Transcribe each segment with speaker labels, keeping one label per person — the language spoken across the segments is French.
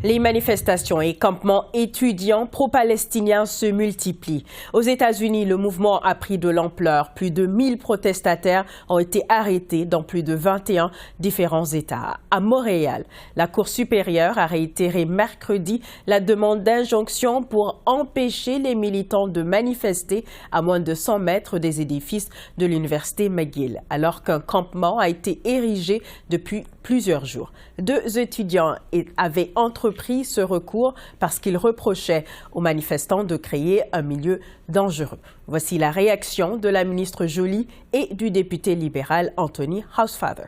Speaker 1: Les manifestations et campements étudiants pro-palestiniens se multiplient. Aux États-Unis, le mouvement a pris de l'ampleur. Plus de 1000 protestataires ont été arrêtés dans plus de 21 différents États. À Montréal, la Cour supérieure a réitéré mercredi la demande d'injonction pour empêcher les militants de manifester à moins de 100 mètres des édifices de l'Université McGill, alors qu'un campement a été érigé depuis plusieurs jours. 2 étudiants avaient entrepris ce recours parce qu'ils reprochaient aux manifestants de créer un milieu dangereux. Voici la réaction de la ministre Joly et du député libéral Anthony Housefather.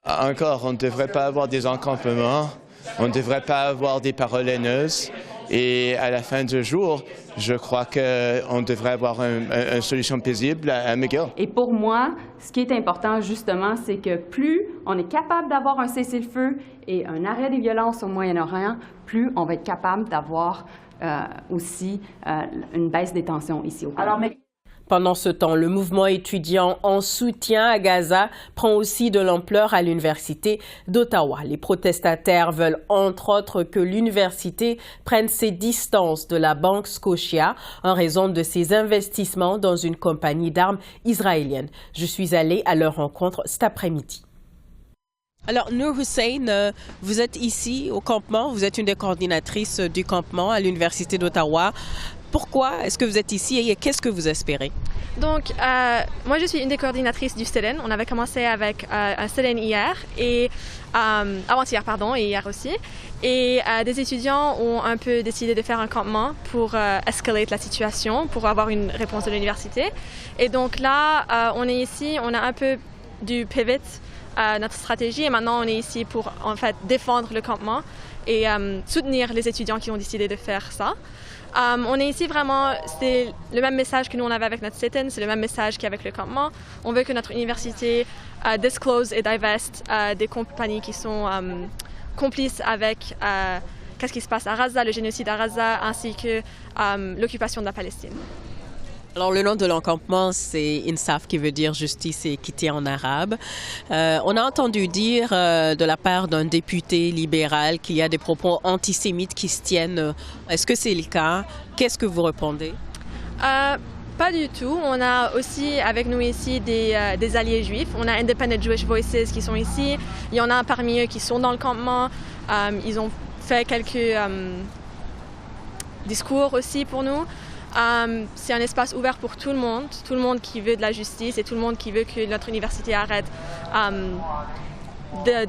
Speaker 2: Encore, on ne devrait pas avoir des encampements, on ne devrait pas avoir des paroles haineuses. Et à la fin du jour, je crois qu'on devrait avoir une solution paisible à McGill.
Speaker 3: Et pour moi, ce qui est important justement, c'est que plus on est capable d'avoir un cessez-le-feu et un arrêt des violences au Moyen-Orient, plus on va être capable d'avoir aussi une baisse des tensions ici au Canada.
Speaker 1: Pendant ce temps, le mouvement étudiant en soutien à Gaza prend aussi de l'ampleur à l'Université d'Ottawa. Les protestataires veulent entre autres que l'université prenne ses distances de la Banque Scotia en raison de ses investissements dans une compagnie d'armes israélienne. Je suis allée à leur rencontre cet après-midi. Alors, Noor Hussein, vous êtes ici au campement, vous êtes une des coordinatrices du campement à l'Université d'Ottawa. Pourquoi est-ce que vous êtes ici et qu'est-ce que vous espérez?
Speaker 4: Donc, moi, je suis une des coordinatrices du sit-in. On avait commencé avec un sit-in hier et avant-hier, pardon, et hier aussi. Et des étudiants ont un peu décidé de faire un campement pour escalader la situation, pour avoir une réponse de l'université. Et donc là, on est ici, on a un peu du pivot notre stratégie et maintenant on est ici pour en fait défendre le campement et soutenir les étudiants qui ont décidé de faire ça. On est ici vraiment, c'est le même message que nous on avait avec notre sit-in, c'est le même message qu'avec le campement. On veut que notre université disclose et divest des compagnies qui sont complices avec qu'est-ce qui se passe à Gaza, le génocide à Gaza, ainsi que l'occupation de la Palestine.
Speaker 1: Alors, le nom de l'encampement, c'est INSAF, qui veut dire justice et équité en arabe. On a entendu dire de la part d'un député libéral qu'il y a des propos antisémites qui se tiennent. Est-ce que c'est le cas? Qu'est-ce que vous répondez?
Speaker 4: Pas du tout. On a aussi avec nous ici des alliés juifs. On a Independent Jewish Voices qui sont ici. Il y en a parmi eux qui sont dans le campement. Ils ont fait quelques discours aussi pour nous. C'est un espace ouvert pour tout le monde qui veut de la justice et tout le monde qui veut que notre université arrête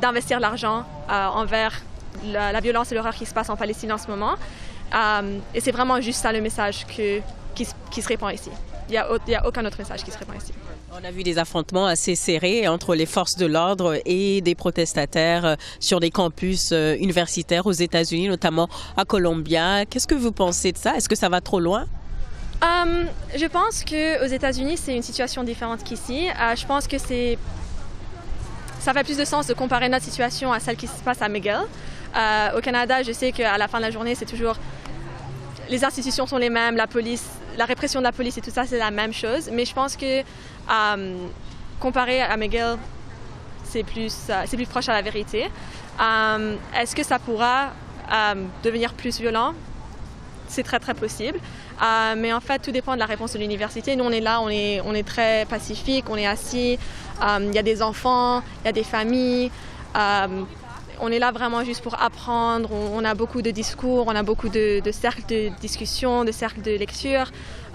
Speaker 4: d'investir l'argent envers la violence et l'horreur qui se passe en Palestine en ce moment. Et c'est vraiment juste ça le message qui se répand ici. Il n'y a aucun autre message qui se répand ici.
Speaker 1: On a vu des affrontements assez serrés entre les forces de l'ordre et des protestataires sur des campus universitaires aux États-Unis, notamment à Columbia. Qu'est-ce que vous pensez de ça? Est-ce que ça va trop loin?
Speaker 4: Je pense qu'aux États-Unis, c'est une situation différente qu'ici. Je pense que ça fait plus de sens de comparer notre situation à celle qui se passe à McGill. Au Canada, je sais qu'à la fin de la journée, c'est toujours... Les institutions sont les mêmes, la police, la répression de la police et tout ça, c'est la même chose. Mais je pense que comparé à McGill, c'est plus proche à la vérité. Est-ce que ça pourra devenir plus violent? C'est très, très possible. Mais en fait, tout dépend de la réponse de l'université. Nous, on est là, on est très pacifique, on est assis. Il y a des enfants, il y a des familles. On est là vraiment juste pour apprendre. On a beaucoup de discours, on a beaucoup de cercles de discussion, de cercles de lecture.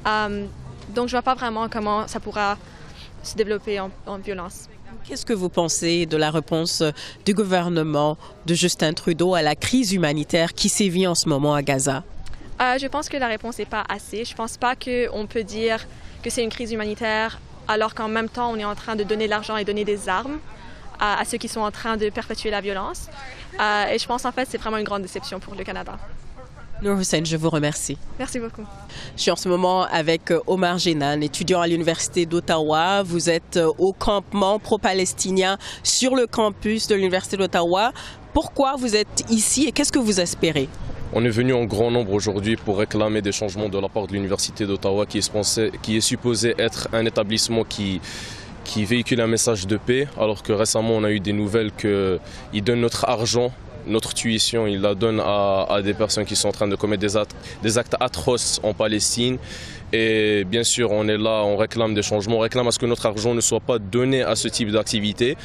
Speaker 4: Donc, je ne vois pas vraiment comment ça pourra se développer en violence.
Speaker 1: Qu'est-ce que vous pensez de la réponse du gouvernement de Justin Trudeau à la crise humanitaire qui sévit en ce moment à Gaza?
Speaker 4: Je pense que la réponse n'est pas assez. Je ne pense pas qu'on peut dire que c'est une crise humanitaire alors qu'en même temps, on est en train de donner de l'argent et donner des armes à ceux qui sont en train de perpétuer la violence. Et je pense en fait que c'est vraiment une grande déception pour le Canada.
Speaker 1: Noor Hussein, je vous remercie.
Speaker 4: Merci beaucoup.
Speaker 1: Je suis en ce moment avec Omar Jenan, étudiant à l'Université d'Ottawa. Vous êtes au campement pro-palestinien sur le campus de l'Université d'Ottawa. Pourquoi vous êtes ici et qu'est-ce que vous espérez?
Speaker 5: On est venu en grand nombre aujourd'hui pour réclamer des changements de la part de l'Université d'Ottawa qui est supposé être un établissement qui véhicule un message de paix, alors que récemment on a eu des nouvelles qu'ils donnent notre argent notre tuition, il la donne à des personnes qui sont en train de commettre des actes atroces en Palestine. Et bien sûr, on est là, on réclame des changements, on réclame à ce que notre argent ne soit pas donné à ce type d'activité.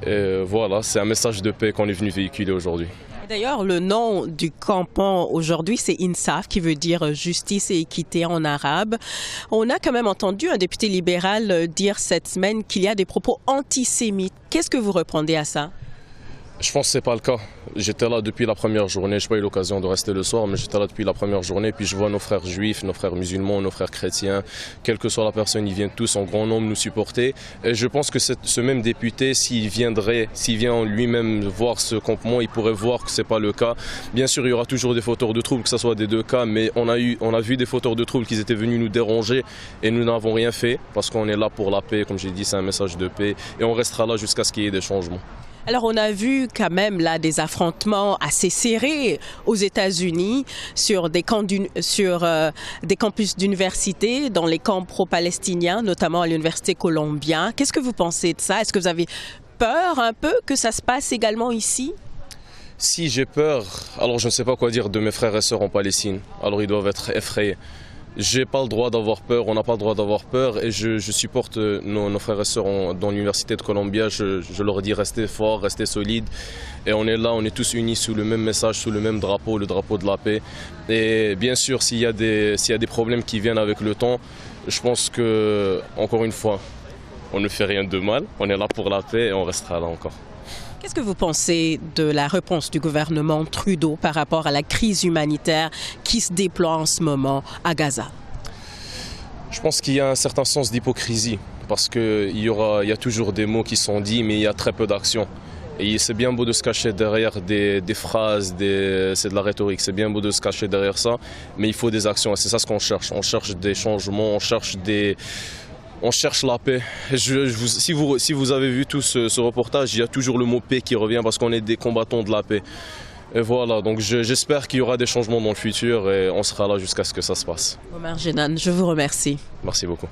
Speaker 5: Voilà, c'est un message de paix qu'on est venu véhiculer aujourd'hui.
Speaker 1: D'ailleurs, le nom du campement aujourd'hui, c'est INSAF, qui veut dire justice et équité en arabe. On a quand même entendu un député libéral dire cette semaine qu'il y a des propos antisémites. Qu'est-ce que vous répondez à ça?
Speaker 5: Je pense que ce n'est pas le cas. J'étais là depuis la première journée. Je n'ai pas eu l'occasion de rester le soir, mais j'étais là depuis la première journée. Puis je vois nos frères juifs, nos frères musulmans, nos frères chrétiens, quelle que soit la personne, ils viennent tous en grand nombre nous supporter. Et je pense que ce même député, s'il vient lui-même voir ce campement, il pourrait voir que ce n'est pas le cas. Bien sûr, il y aura toujours des fauteurs de troubles, que ce soit des deux cas, mais on a vu des fauteurs de troubles qui étaient venus nous déranger et nous n'avons rien fait parce qu'on est là pour la paix. Comme j'ai dit, c'est un message de paix et on restera là jusqu'à ce qu'il y ait des changements.
Speaker 1: Alors, on a vu quand même là des affrontements assez serrés aux États-Unis sur des campus d'université, dans les camps pro-palestiniens, notamment à l'Université Columbia. Qu'est-ce que vous pensez de ça? Est-ce que vous avez peur un peu que ça se passe également ici?
Speaker 5: Si j'ai peur, alors je ne sais pas quoi dire de mes frères et sœurs en Palestine. Alors ils doivent être effrayés. J'ai pas le droit d'avoir peur, on n'a pas le droit d'avoir peur et je supporte nos frères et sœurs dans l'université de Columbia. Je leur dis restez forts, restez solides et on est là, on est tous unis sous le même message, sous le même drapeau, le drapeau de la paix. Et bien sûr, s'il y a des problèmes qui viennent avec le temps, je pense que, encore une fois, on ne fait rien de mal, on est là pour la paix et on restera là encore.
Speaker 1: Qu'est-ce que vous pensez de la réponse du gouvernement Trudeau par rapport à la crise humanitaire qui se déploie en ce moment à Gaza?
Speaker 5: Je pense qu'il y a un certain sens d'hypocrisie parce qu'il y a toujours des mots qui sont dits mais il y a très peu d'actions. Et c'est bien beau de se cacher derrière des phrases, c'est de la rhétorique, c'est bien beau de se cacher derrière ça, mais il faut des actions et c'est ça ce qu'on cherche. On cherche des changements, on cherche la paix. Si vous avez vu tout ce reportage, il y a toujours le mot paix qui revient parce qu'on est des combattants de la paix. Et voilà, donc j'espère qu'il y aura des changements dans le futur et on sera là jusqu'à ce que ça se passe.
Speaker 1: Omer Jenan, je vous remercie.
Speaker 5: Merci beaucoup.